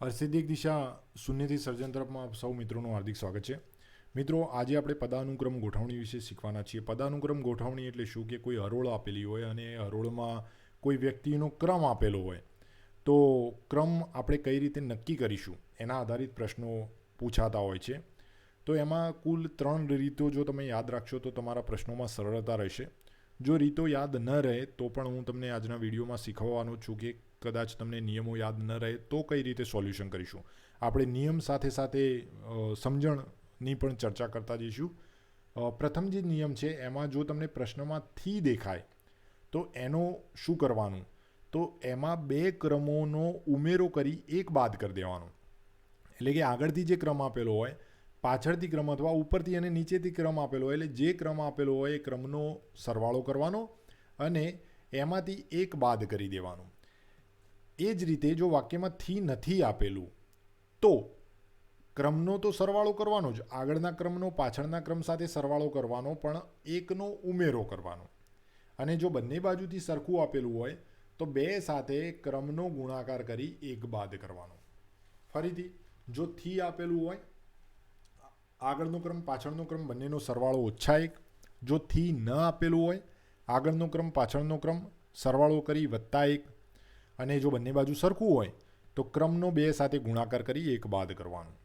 અર્થસિદ્ધિક દિશા શૂન્યથી સર્જન તરફમાં આપ સૌ મિત્રોનું હાર્દિક સ્વાગત છે. મિત્રો, આજે આપણે પદાનુક્રમ ગોઠવણી વિશે શીખવાના છીએ. પદાનુક્રમ ગોઠવણી એટલે શું કે કોઈ હરોળ આપેલી હોય અને એ હરોળમાં કોઈ વ્યક્તિનો ક્રમ આપેલો હોય, તો ક્રમ આપણે કઈ રીતે નક્કી કરીશું એના આધારિત પ્રશ્નો પૂછાતા હોય છે. તો એમાં કુલ 3 રીતો જો તમે યાદ રાખશો તો તમારા પ્રશ્નોમાં સરળતા રહેશે. જો રીતો યાદ ન રહે તો પણ હું તમને આજના વિડીયોમાં શીખવવાનો છું કે કદાચ તમને નિયમો યાદ ન રહે તો કઈ રીતે સોલ્યુશન કરીશું. આપણે નિયમ સાથે સાથે સમજણની પણ ચર્ચા કરતા જઈશું. પ્રથમ જે નિયમ છે એમાં જો તમને પ્રશ્નમાં થી દેખાય તો એનો શું કરવાનું, તો એમાં 2 ક્રમોનો ઉમેરો કરી એક બાદ કરી દેવાનો. એટલે કે આગળથી જે ક્રમ આપેલો હોય, પાછળથી ક્રમ અથવા ઉપરથી અને નીચેથી ક્રમ આપેલો હોય, એટલે જે ક્રમ આપેલો હોય એ ક્રમનો સરવાળો કરવાનો અને એમાંથી એક બાદ કરી દેવાનો. એ જ રીતે જો વાક્યમાં થી નથી આપેલું તો ક્રમનો તો સરવાળો કરવાનો જ, આગળના ક્રમનો પાછળના ક્રમ સાથે સરવાળો કરવાનો, પણ એકનો ઉમેરો કરવાનો. અને જો બંને બાજુથી સરખું આપેલું હોય તો 2 સાથે ક્રમનો ગુણાકાર કરી એક બાદ કરવાનો. ફરીથી, જો થી આપેલું હોય, આગળનો ક્રમ પાછળનો ક્રમ બંનેનો સરવાળો -1. જો થી ન આપેલું હોય, આગળનો ક્રમ પાછળનો ક્રમ સરવાળો કરી +1. અને જો બંને બાજુ સરખું હોય તો ક્રમનો 2 સાથે ગુણાકાર કરી એક બાદ કરવાનું.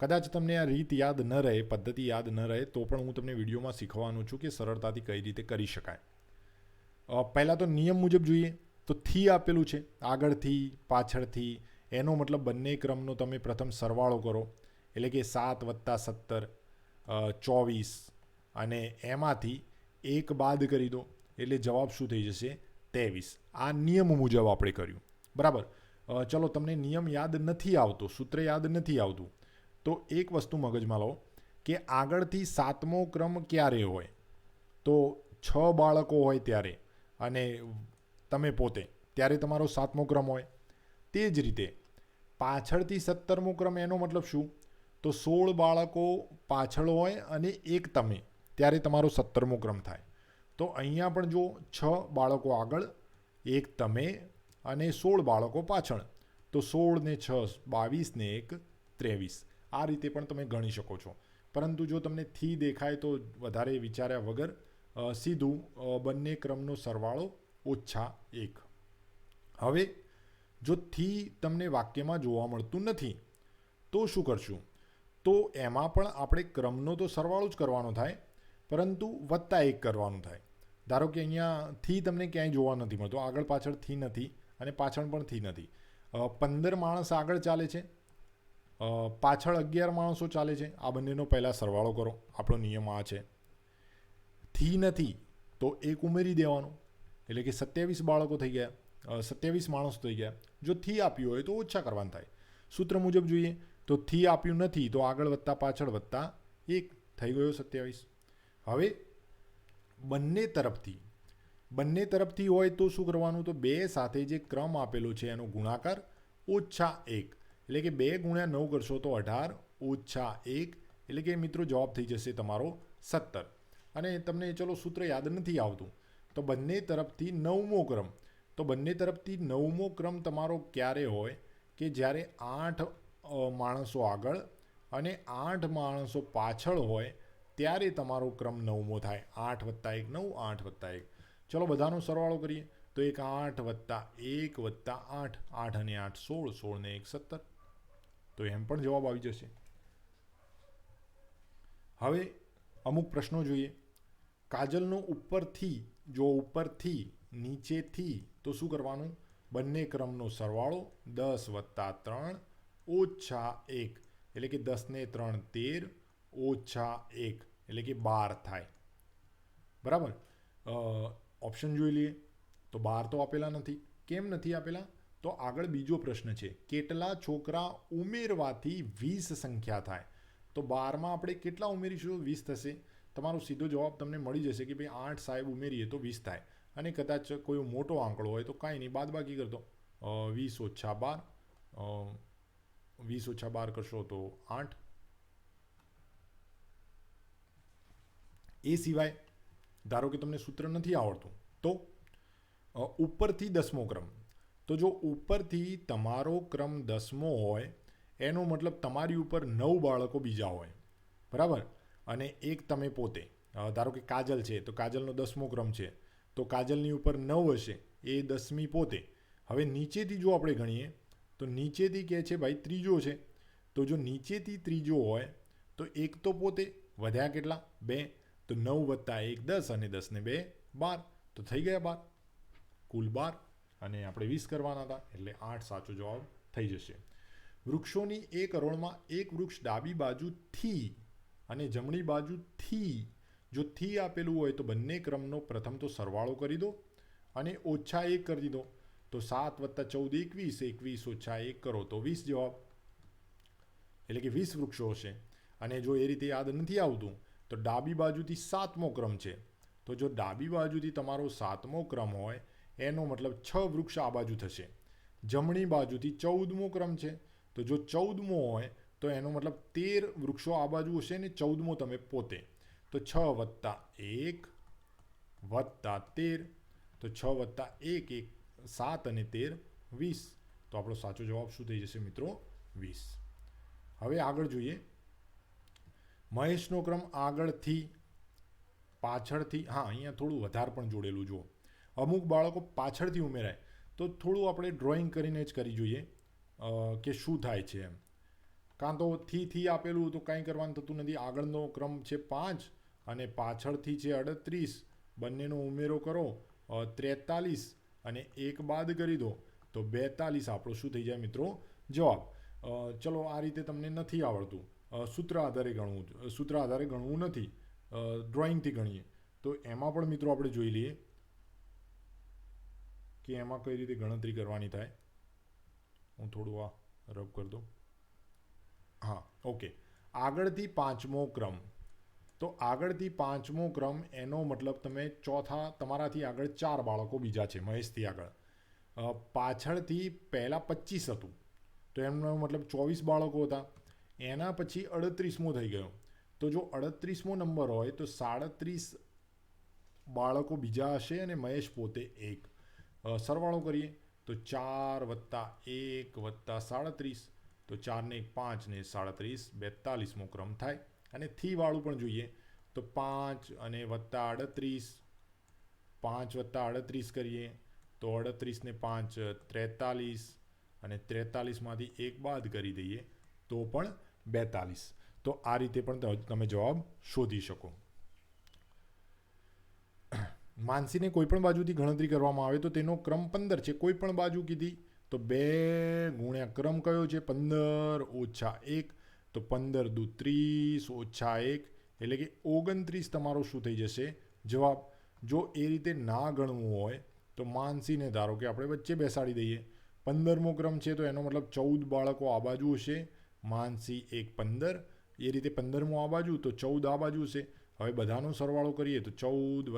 કદાચ તમને આ રીત યાદ ન રહે, પદ્ધતિ યાદ ન રહે, તો પણ હું તમને વિડીયોમાં શીખવાનું છું કે સરળતાથી કઈ રીતે કરી શકાય. પહેલાં તો નિયમ મુજબ જોઈએ તો થી આપેલું છે આગળથી પાછળથી, એનો મતલબ બંને ક્રમનો તમે પ્રથમ સરવાળો કરો, એટલે કે 7 + 17 24, અને એમાંથી એક બાદ કરી દો એટલે જવાબ શું થઈ જશે? 23. આ નિયમ મુજબ આપણે કર્યું, બરાબર. ચલો, તમને નિયમ યાદ નથી આવતો, સૂત્ર યાદ નથી આવતું, તો એક વસ્તુ મગજમાં લો કે આગળથી 7મો ક્રમ ક્યારે હોય? તો 6 બાળકો હોય ત્યારે, અને તમે પોતે, ત્યારે તમારો 7મો ક્રમ હોય. તે જ રીતે પાછળથી 17મો ક્રમ, એનો મતલબ શું? તો 16 બાળકો પાછળ હોય અને એક તમે, ત્યારે તમારો 17મો ક્રમ થાય. તો અહીંયા પણ જો 6 બાળકો આગળ, એક તમે અને 16 બાળકો પાછળ, તો 16 ને 6 22 ને 1 23. આ રીતે પણ તમે ગણી શકો છો. પરંતુ જો તમને થી દેખાય તો વધારે વિચાર્યા વગર સીધું બંને ક્રમનો સરવાળો -1. હવે જો થી તમને વાક્યમાં જોવા મળતું નથી તો શું કરશું? તો એમાં પણ આપણે ક્રમનો તો સરવાળો જ કરવાનો થાય, પરંતુ +1 કરવાનું થાય. ધારો કે અહીંયા થી તમને ક્યાંય જોવા નથી મળતો, આગળ પાછળ થી નથી અને પાછળ પણ થી નથી. 15 માણસ આગળ ચાલે છે, પાછળ 11 માણસો ચાલે છે. આ બંનેનો પહેલાં સરવાળો કરો, આપણો નિયમ આ છે. થી નથી તો એક ઉમેરી દેવાનો, એટલે કે 27 બાળકો થઈ ગયા, 27 માણસો થઈ ગયા. જો થી આપ્યું હોય તો ઓછા કરવાનું થાય. સૂત્ર મુજબ જોઈએ તો થી આપ્યું નથી તો આગળ વત્તા પાછળ +1 થઈ ગયો 27. હવે બંને તરફથી હોય તો શું કરવાનું? તો 2 સાથે જે ક્રમ આપેલો છે એનો ગુણાકાર -1, એટલે કે 2 × 9 કરશો તો 18 -1, એટલે કે મિત્રો જવાબ થઈ જશે તમારો 17. અને તમને ચલો સૂત્ર યાદ નથી આવતું તો બંને તરફથી 9મો ક્રમ, તો બંને તરફથી 9મો ક્રમ તમારો ક્યારે હોય? કે જ્યારે 8 માણસો આગળ અને 8 માણસો પાછળ હોય, ત્યારે તમારો ક્રમ 9મો થાય. 8 + 1 9, 8 + 1. ચલો બધાનો સરવાળો કરીએ તો 8 + 1 + 8, 8 અને 8 16, 16 ને 1 17. તો એમ પણ જવાબ આવી જશે. હવે અમુક પ્રશ્નો જોઈએ. કાજલનો ઉપરથી નીચેથી, તો શું કરવાનું? બંને ક્રમનો સરવાળો 10 + 3 -1, એટલે કે 10 ને 3 13 -1, એટલે કે 12 થાય, બરાબર. ઓપ્શન જોઈ લઈએ તો 12 તો આપેલા નથી. કેમ નથી આપેલા? તો આગળ બીજો પ્રશ્ન છે, કેટલા છોકરા ઉમેરવાથી 20 સંખ્યા થાય? તો 12માં આપણે કેટલા ઉમેરીશું? 20 થશે. તમારો સીધો જવાબ તમને મળી જશે કે ભાઈ 8 સાહેબ ઉમેરીએ તો 20 થાય. અને કદાચ કોઈ મોટો આંકડો હોય તો કાંઈ નહીં, બાદબાકી કરતો 20 - 12, 20 - 12 કરશો તો 8. એ સિવાય ધારો કે તમને સૂત્ર નથી આવડતું તો ઉપરથી 10મો ક્રમ, તો જો ઉપરથી તમારો ક્રમ 10મો હોય એનો મતલબ તમારી ઉપર 9 બાળકો બીજા હોય, બરાબર, અને એક તમે પોતે. ધારો કે કાજલ છે તો કાજલનો 10મો ક્રમ છે, તો કાજલની ઉપર 9 હશે, એ 10મી પોતે. હવે નીચેથી જો આપણે ગણીએ તો નીચેથી કહે છે ભાઈ ત્રીજો છે, તો જો નીચેથી ત્રીજો હોય તો એક તો પોતે, વધ્યા કેટલા? 2. તો 9 + 1 10 અને 10 ને 2 12, તો થઈ ગયા 12, કુલ 12, અને આપણે 20 કરવાના હતા એટલે 8 સાચો જવાબ થઈ જશે. વૃક્ષોની એક હરોળમાં એક વૃક્ષ ડાબી બાજુથી અને જમણી બાજુથી, જો થી આપેલું હોય તો બંને ક્રમનો પ્રથમ તો સરવાળો કરી દો અને -1 કરી દીધો, તો 7 + 14 21, 21 - 1 કરો તો 20 જવાબ, એટલે કે 20 વૃક્ષો હશે. અને જો એ રીતે યાદ નથી આવતું તો ડાબી બાજુથી 7મો ક્રમ છે, તો જો ડાબી બાજુથી તમારો 7મો ક્રમ હોય એનો મતલબ 6 વૃક્ષ આ બાજુ થશે. જમણી બાજુથી 14મો ક્રમ છે, તો જો 14મો હોય તો એનો મતલબ 13 વૃક્ષો આ બાજુ હશે ને 14મો તમે પોતે, તો 6 + 1 + 13, તો 6 + 1 7 અને 13 20, તો આપણો સાચો જવાબ શું થઈ જશે મિત્રો? 20. હવે આગળ જોઈએ. મહેશનો ક્રમ આગળથી પાછળથી, હા અહીંયા થોડું વધારે પણ જોડેલું જુઓ. અમુક બાળકો પાછળથી ઉમેરાય તો થોડું આપણે ડ્રોઈંગ કરીને જ કરી જોઈએ કે શું થાય છે એમ. કાં તો થી આપેલું તો કાંઈ કરવાનું થતું નથી. આગળનો ક્રમ છે 5 અને પાછળથી છે 38, બંનેનો ઉમેરો કરો 43 અને 1 બાદ કરી દો તો 42 આપણો શું થઈ જાય મિત્રો? જવાબ. ચલો આ રીતે તમને નથી આવડતું, સૂત્ર આધારે ગણવું નથી, ડ્રોઈંગથી ગણીએ, તો એમાં પણ મિત્રો આપણે જોઈ લઈએ કે એમાં કઈ રીતે ગણતરી કરવાની થાય. હું થોડું આ રબ કરી દઉં. હા, ઓકે. આગળથી 5મો ક્રમ, તો આગળથી 5મો ક્રમ એનો મતલબ તમે ચોથા, તમારાથી આગળ 4 બાળકો બીજા છે મહેશથી આગળ. પાછળથી પહેલાં 25 હતું તો એમનો મતલબ 24 બાળકો હતા. એના પછી 38મો થઈ ગયો, તો જો 38મો નંબર હોય તો 37 બાળકો બીજા હશે અને મહેશ પોતે 1. સરવાળો કરીએ તો 4 + 1 + 37, તો 4 ને 1 5 ને 37 42મો ક્રમ થાય. અને થી વાળું પણ જોઈએ તો 5 અને +38, 5 + 38 કરીએ તો 38 ને 5 43, અને 43માંથી 1 બાદ કરી દઈએ તો પણ 42. તો આ રીતે પણ તમે જવાબ શોધી શકો. માનસીને કોઈ પણ બાજુથી ગણતરી કરવામાં આવે તો તેનો ક્રમ 15 છે. કોઈ પણ બાજુ કીધી તો 2 ગુણ્યા ક્રમ કયો છે? 15 - 1, તો 15 દુ 30 - 1 એટલે કે 29 તમારો શું થઈ જશે? જવાબ. જો એ રીતે ના ગણવું હોય તો માનસીને ધારો કે આપણે વચ્ચે બેસાડી દઈએ. 15મો ક્રમ છે તો એનો મતલબ 14 બાળકો આ બાજુ હશે, માનસી 1 15, એ રીતે 15મો આ બાજુ તો 14 આ બાજુ હશે. હવે બધાનો સરવાળો કરીએ તો 14 +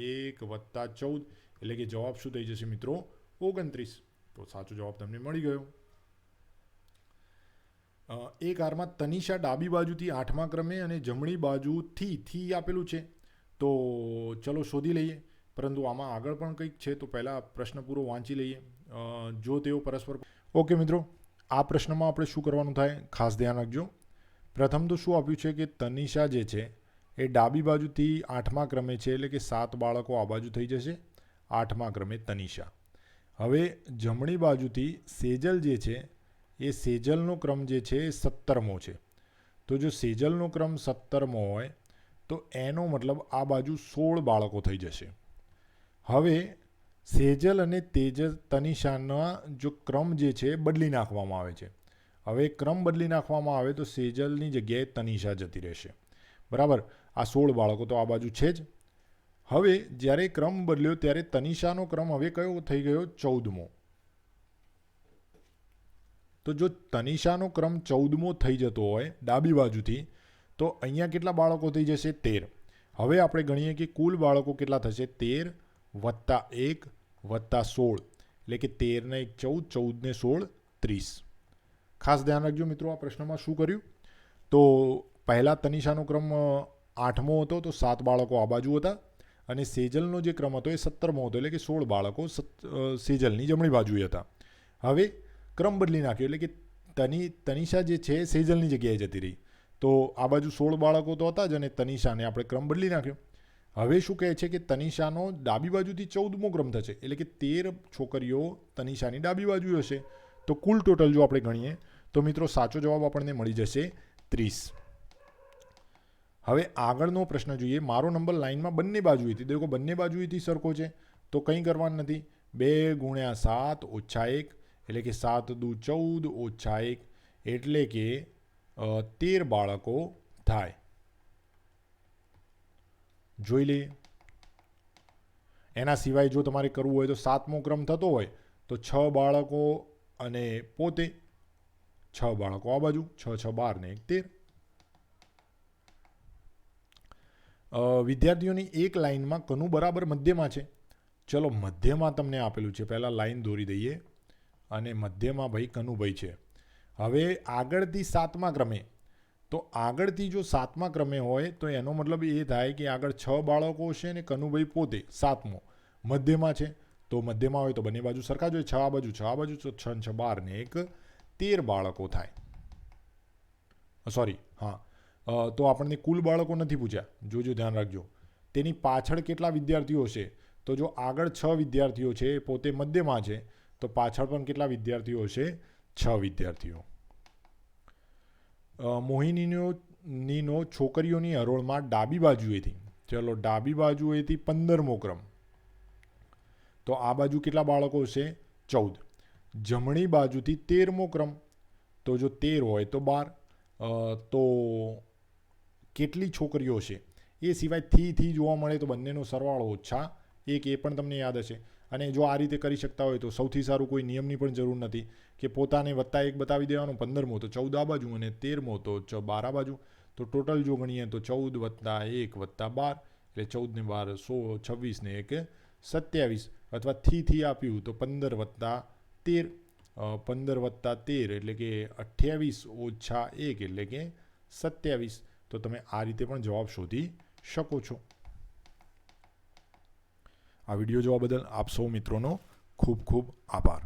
1 + 14, એટલે કે જવાબ શું થઈ જશે મિત્રો? 29. તો સાચો જવાબ તમને મળી ગયો. એક હારમાં તનિષા ડાબી બાજુથી 8મા ક્રમે અને જમણી બાજુથી આપેલું છે, તો ચલો શોધી લઈએ. પરંતુ આમાં આગળ પણ કંઈક છે, તો પહેલાં પ્રશ્ન પૂરો વાંચી લઈએ. જો તેઓ પરસ્પર, ઓકે મિત્રો, આ પ્રશ્નમાં આપણે શું કરવાનું થાય ખાસ ધ્યાન રાખજો. પ્રથમ તો શું આપ્યું છે કે તનિષા જે છે એ ડાબી બાજુથી 8મા ક્રમે છે, એટલે કે 7 બાળકો આ બાજુ થઈ જશે. 8મા ક્રમે તનિષા. હવે જમણી બાજુથી સેજલ જે છે એ સેજલનો ક્રમ જે છે એ 17મો છે. તો જો સેજલનો ક્રમ 17મો હોય તો એનો મતલબ આ બાજુ 16 બાળકો થઈ જશે. હવે સેજલ અને તનિષાના જો ક્રમ જે છે બદલી નાખવામાં આવે છે. હવે ક્રમ બદલી નાખવામાં આવે તો સેજલની જગ્યાએ તનિષા જતી રહેશે, બરાબર. આ 16 બાળકો તો આ બાજુ છે જ. હવે જ્યારે ક્રમ બદલ્યો ત્યારે તનિષાનો ક્રમ હવે કયો થઈ ગયો? 14મો. તો જો તનિષાનો ક્રમ 14મો થઈ જતો હોય ડાબી બાજુથી, તો અહીંયા કેટલા બાળકો થઈ જશે? 13. હવે આપણે ગણીએ કે કુલ બાળકો કેટલા થશે? 13 + 1 + 16, એટલે કે 13 ને 1 14, 14 ને 16 30. ખાસ ધ્યાન રાખજો મિત્રો, આ પ્રશ્નમાં શું કર્યું તો પહેલાં તનિષાનો ક્રમ 8મો હતો તો 7 બાળકો આ બાજુ હતા, અને સેજલનો જે ક્રમ હતો એ 17મો હતો, એટલે કે 16 બાળકો સેજલની જમણી બાજુએ હતા. હવે ક્રમ બદલી નાખ્યો, એટલે કે તનિષા જે છે એ સેજલની જગ્યાએ જતી રહી. તો આ બાજુ 16 બાળકો તો હતા જ અને તનિષાને આપણે ક્રમ બદલી નાખ્યો. હવે શું કહે છે કે તનિષાનો ડાબી બાજુથી 14મો ક્રમ થશે, એટલે કે 13 છોકરીઓ તનિષાની ડાબી બાજુ હશે. તો કુલ ટોટલ જો આપણે ગણીએ તો મિત્રો સાચો જવાબ આપણને મળી જશે 30. હવે આગળનો પ્રશ્ન જોઈએ. મારો નંબર લાઇનમાં બંને બાજુએથી, દેખો બંને બાજુએથી સરખો છે તો કંઈ કરવાનું નથી. 2 × 7 - 1, એટલે કે 7 દુ 14 ઓછા 1, એટલે કે 13 બાળકો થાય. જોઈ લઈએ. એના સિવાય જો તમારે કરવું હોય તો 7મો ક્રમ થતો હોય તો 6 બાળકો અને પોતે 6 બાળકો આ બાજુ, 6 × 6 = 12 ને 1 13. વિદ્યાર્થીઓની એક લાઇનમાં કનુ બરાબર મધ્યમાં છે. ચલો મધ્યમાં તમને આપેલું છે, પહેલાં લાઇન દોરી દઈએ અને મધ્યમાં ભાઈ કનુભાઈ છે. હવે આગળથી 7મા ક્રમે, તો આગળથી જો 7મા ક્રમે હોય તો એનો મતલબ એ થાય કે આગળ 6 બાળકો છે ને કનુભાઈ પોતે 7મો મધ્યમાં છે. તો મધ્યમાં હોય તો બંને બાજુ સરખા જ હોય, 6 આ બાજુ 6 આ બાજુ, તો 6 × 6 = 12 ને 1 13 બાળકો થાય. સોરી, હા, તો આપણને કુલ બાળકો નથી પૂછ્યા, જોજો ધ્યાન રાખજો. તેની પાછળ કેટલા વિદ્યાર્થીઓ છે, તો જો આગળ 6 વિદ્યાર્થીઓ છે, પોતે મધ્યમાં છે, તો પાછળ પણ કેટલા વિદ્યાર્થીઓ છે? 6 વિદ્યાર્થીઓ. મોહિનીનો છોકરીઓની હરોળમાં ડાબી બાજુએથી, ચલો ડાબી બાજુએથી 15મો ક્રમ, તો આ બાજુ કેટલા બાળકો છે? 14. જમણી બાજુથી 13મો ક્રમ, તો જો 13 હોય તો 12. તો કેટલી છોકરીઓ છે એ સિવાય થી જોવા મળે તો બંનેનો સરવાળો ઓછા 1, એ પણ તમને યાદ હશે. અને જો આ રીતે કરી શકતા હોય તો સૌથી સારું, કોઈ નિયમની પણ જરૂર નથી કે પોતાને +1 બતાવી દેવાનું. 15મો તો 14 આ બાજુ અને 13મો તો 12 આ બાજુ. તો ટોટલ જો ગણીએ તો 14 + 1 + 12, એટલે 14 ને 12 16, 26 ને 1 27, અથવા થી આપ્યું તો 15 + 13, 15 + 13 એટલે કે 28 ઓછા 1 એટલે કે 27. તો તમે આ રીતે પણ જવાબ શોધી શકો છો. આ વિડીયો જોવા બદલ આપ સૌ મિત્રોનો ખૂબ ખૂબ આભાર.